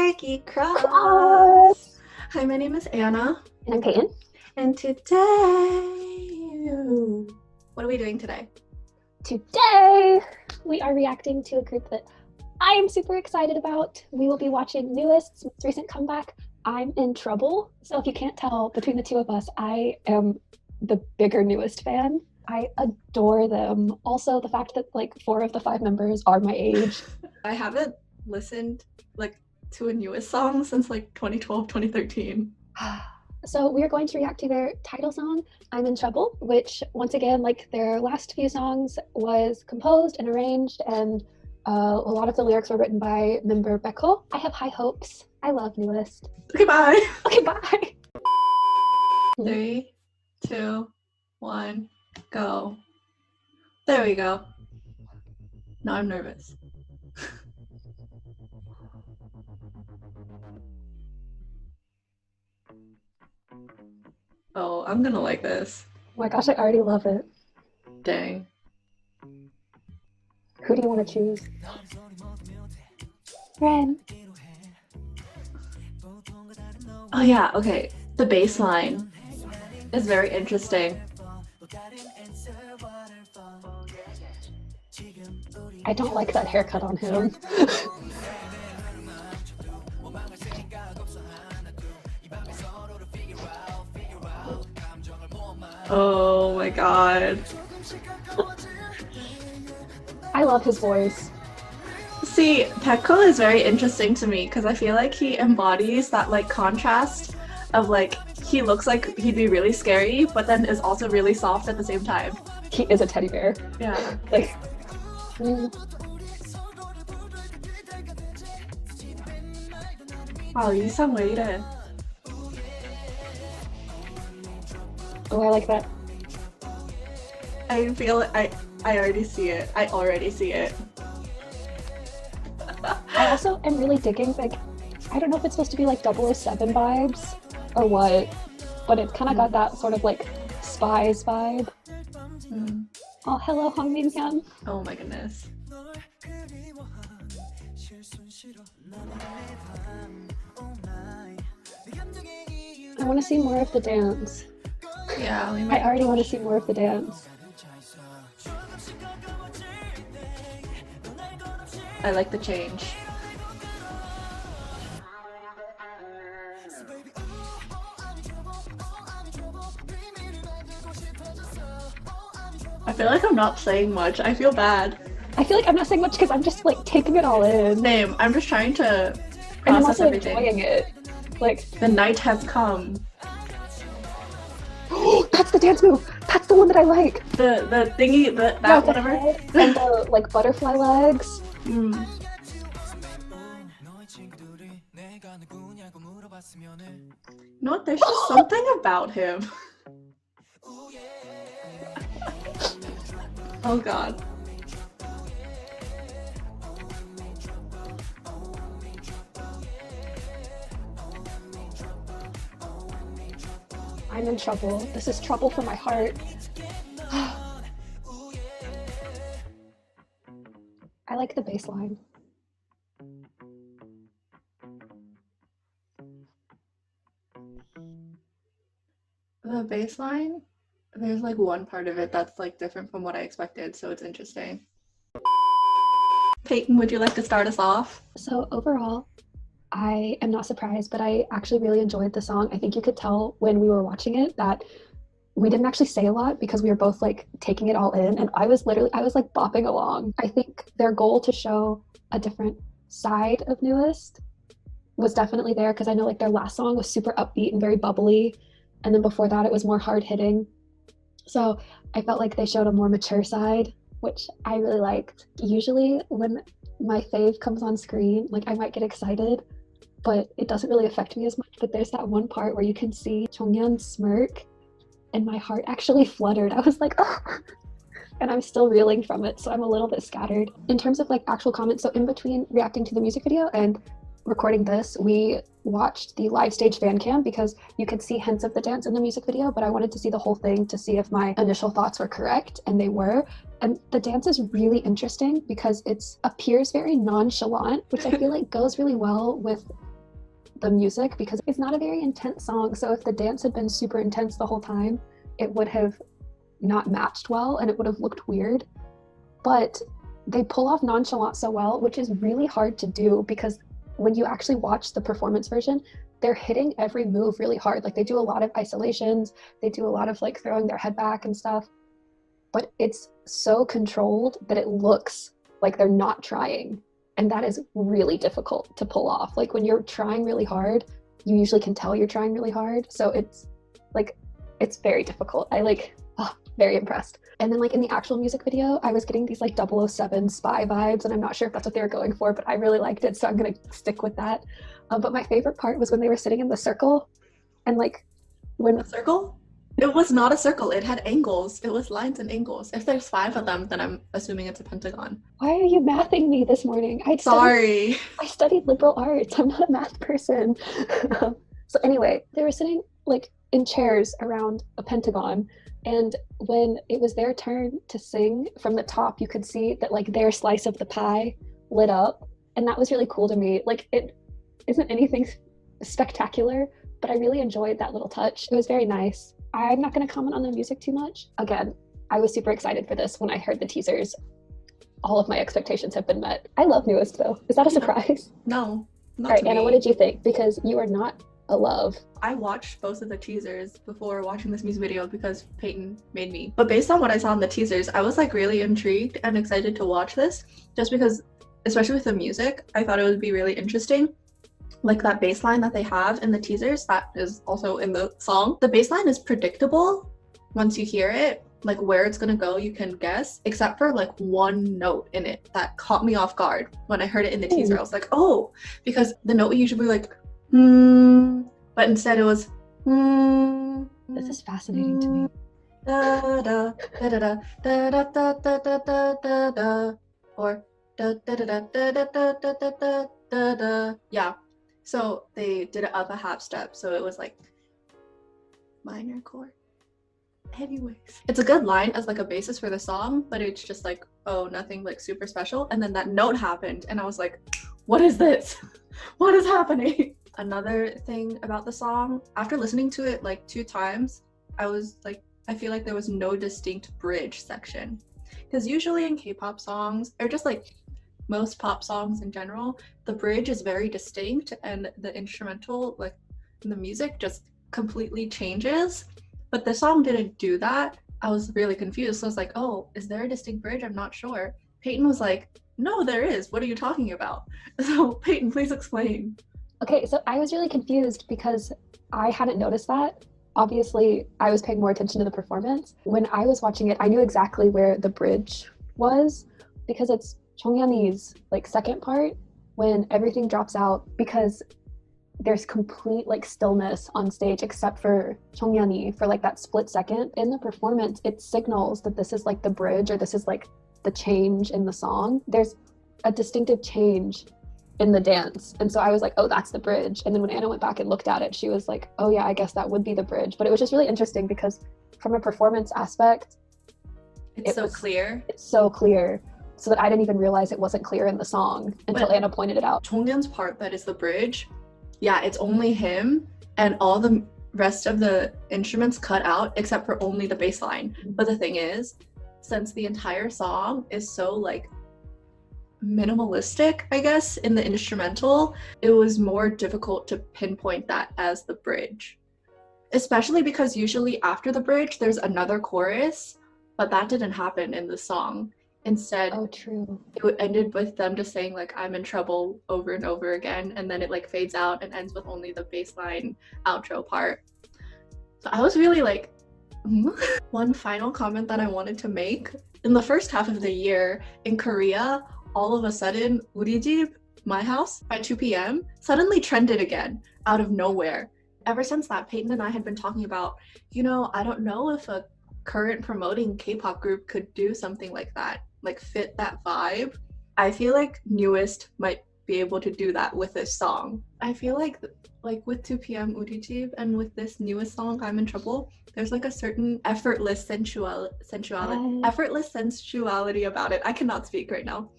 Sparky Cross. Hi, my name is Anna. And I'm Peyton. And today, what are we doing today? Today, we are reacting to a group that I am super excited about. We will be watching NU'EST's most recent comeback, I'm in Trouble. So if you can't tell between the two of us, I am the bigger NU'EST fan. I adore them. Also, the fact that like 4 of the 5 members are my age. I haven't listened to a NU'EST song since 2012, 2013. So we are going to react to their title song, I'm in Trouble, which once again, like their last few songs, was composed and arranged, and a lot of the lyrics were written by member Baekho. I have high hopes. I love NU'EST. Okay, bye. Okay, bye. 3, 2, 1, go. There we go. Now I'm nervous. Oh, I'm gonna like this. Oh my gosh, I already love it. Dang. Who do you want to choose? Ren. Oh yeah, okay. The bass line is very interesting. I don't like that haircut on him. Oh my god. I love his voice. See, Baekho is very interesting to me because I feel like he embodies that contrast of he looks like he'd be really scary, but then is also really soft at the same time. He is a teddy bear. Yeah. Wow, 이상 왜 이래? Oh, I like that. I feel I already see it. I already see it. I also am really digging, I don't know if it's supposed to be 007 vibes or what, but it kind of got that sort of Spies vibe. Oh, hello, Hong Min Hyun. Oh my goodness. I want to see more of the dance. Yeah, I already want to see more of the dance. I like the change. I feel like I'm not saying much. I feel bad. I feel like I'm not saying much because I'm just taking it all in. Same. I'm just trying to process and I'm also everything. Enjoying it. The night has come. That's the dance move. That's the one that I like. The thingy, whatever. And the butterfly legs. You know what? There's just something about him. Oh god. I'm in trouble. This is trouble for my heart. I like the bass line. The bass line, there's one part of it that's different from what I expected, so it's interesting. Peyton, would you like to start us off? So overall, I am not surprised, but I actually really enjoyed the song. I think you could tell when we were watching it that we didn't actually say a lot because we were both taking it all in, and I was bopping along. I think their goal to show a different side of NU'EST was definitely there because I know their last song was super upbeat and very bubbly, and then before that it was more hard-hitting. So I felt like they showed a more mature side, which I really liked. Usually when my fave comes on screen, I might get excited, but it doesn't really affect me as much. But there's that one part where you can see Jonghyun smirk, and my heart actually fluttered. I was like, oh! And I'm still reeling from it, so I'm a little bit scattered. In terms of actual comments, so in between reacting to the music video and recording this, we watched the live stage fan cam because you could see hints of the dance in the music video, but I wanted to see the whole thing to see if my initial thoughts were correct, and they were. And the dance is really interesting because it appears very nonchalant, which I feel like goes really well with the music because it's not a very intense song. So if the dance had been super intense the whole time, it would have not matched well and it would have looked weird. But they pull off nonchalant so well, which is really hard to do because when you actually watch the performance version, they're hitting every move really hard. Like they do a lot of isolations, they do a lot of like throwing their head back and stuff, but it's so controlled that it looks like they're not trying. And that is really difficult to pull off. Like when you're trying really hard, you usually can tell you're trying really hard. So it's like, it's very difficult. Very impressed. And then like in the actual music video, I was getting these like 007 spy vibes, and I'm not sure if that's what they were going for, but I really liked it, so I'm gonna stick with that. But my favorite part was when they were sitting in the circle, and like when A circle? It was not a circle. It had angles. It was lines and angles. If there's 5 of them, then I'm assuming it's a pentagon. why are you mathing me this morning? Sorry. I studied liberal arts. I'm not a math person. So anyway, they were sitting like in chairs around a pentagon. And when it was their turn to sing from the top, you could see that like their slice of the pie lit up. And that was really cool to me. Like it isn't anything spectacular, but I really enjoyed that little touch. It was very nice. I'm not going to comment on the music too much. Again, I was super excited for this when I heard the teasers. All of my expectations have been met. I love Newest though. Is that a surprise? No, not All right, to Anna, me. what did you think? Because you are not a love. I watched both of the teasers before watching this music video because Peyton made me. But based on what I saw in the teasers, I was like really intrigued and excited to watch this just because, especially with the music, I thought it would be really interesting. Like that bass line that they have in the teasers, that is also in the song. The bass line is predictable once you hear it. Like where it's gonna go, you can guess, except for like one note in it that caught me off guard when I heard it in the teaser. I was like, oh, because the note would usually be like, but instead it was, This is fascinating to me. da da da da da da da da da da da da, or da da da da da da da da da da da. Yeah. So they did it up a half step, so it was like minor chord. Anyways, it's a good line as like a basis for the song, but it's just like, oh, nothing like super special. And then that note happened, and I was like, what is this? What is happening? Another thing about the song, after listening to it like 2 times, I was like, I feel like there was no distinct bridge section. Because usually in K-pop songs, or just like most pop songs in general, the bridge is very distinct and the instrumental, like the music just completely changes. But the song didn't do that. I was really confused. So I was like, oh, is there a distinct bridge? I'm not sure. Peyton was like, no, there is. What are you talking about? So Peyton, please explain. Okay, so I was really confused because I hadn't noticed that. Obviously, I was paying more attention to the performance. When I was watching it, I knew exactly where the bridge was because it's Chongyani's like second part when everything drops out because there's complete like stillness on stage except for Chongyani for like that split second. In the performance, it signals that this is like the bridge or this is like the change in the song. There's a distinctive change in the dance. And so I was like, oh, that's the bridge. And then when Anna went back and looked at it, she was like, oh yeah, I guess that would be the bridge. But it was just really interesting because from a performance aspect, It's so clear. it's so clear so that I didn't even realize it wasn't clear in the song until Anna pointed it out. Chongyun's part that is the bridge, yeah, it's only him and all the rest of the instruments cut out except for only the bass line. But the thing is, since the entire song is so like minimalistic, I guess, in the instrumental, it was more difficult to pinpoint that as the bridge. Especially because usually after the bridge, there's another chorus, but that didn't happen in the song. Instead, Oh, true. it ended with them just saying like, I'm in trouble over and over again, and then it like fades out and ends with only the bassline outro part. So I was really like, One final comment that I wanted to make. In the first half of the year in Korea, all of a sudden, 우리 집, my house, by 2 p.m. suddenly trended again out of nowhere. Ever since that, Peyton and I had been talking about, I don't know if a current promoting K-pop group could do something like that, like fit that vibe. I feel like Newest might be able to do that with this song. I feel like with 2 p.m. 우리 집 and with this newest song, I'm in Trouble, there's like a certain effortless sensuality about it. I cannot speak right now.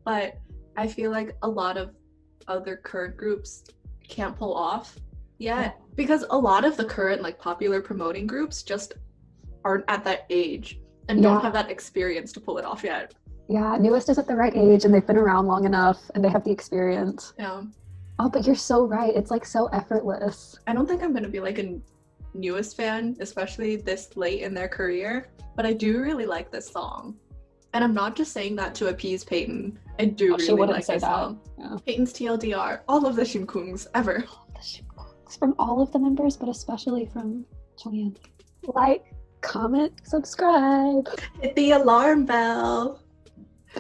But I feel like a lot of other current groups can't pull off yet because a lot of the current like popular promoting groups just aren't at that age and don't have that experience to pull it off yet. Yeah, Newest is at the right age and they've been around long enough and they have the experience. Yeah. Oh, but you're so right. It's like so effortless. I don't think I'm gonna be like a Newest fan, especially this late in their career, but I do really like this song. And I'm not just saying that to appease Peyton. I do really like this song. Yeah. Peyton's TLDR, all of the Shimkungs ever. The Shimkungs from all of the members, but especially from Chonghyun. Like, comment, subscribe. Hit the alarm bell.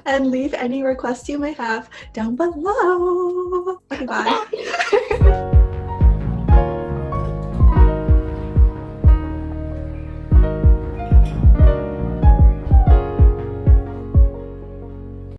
And leave any requests you may have down below. Okay, bye.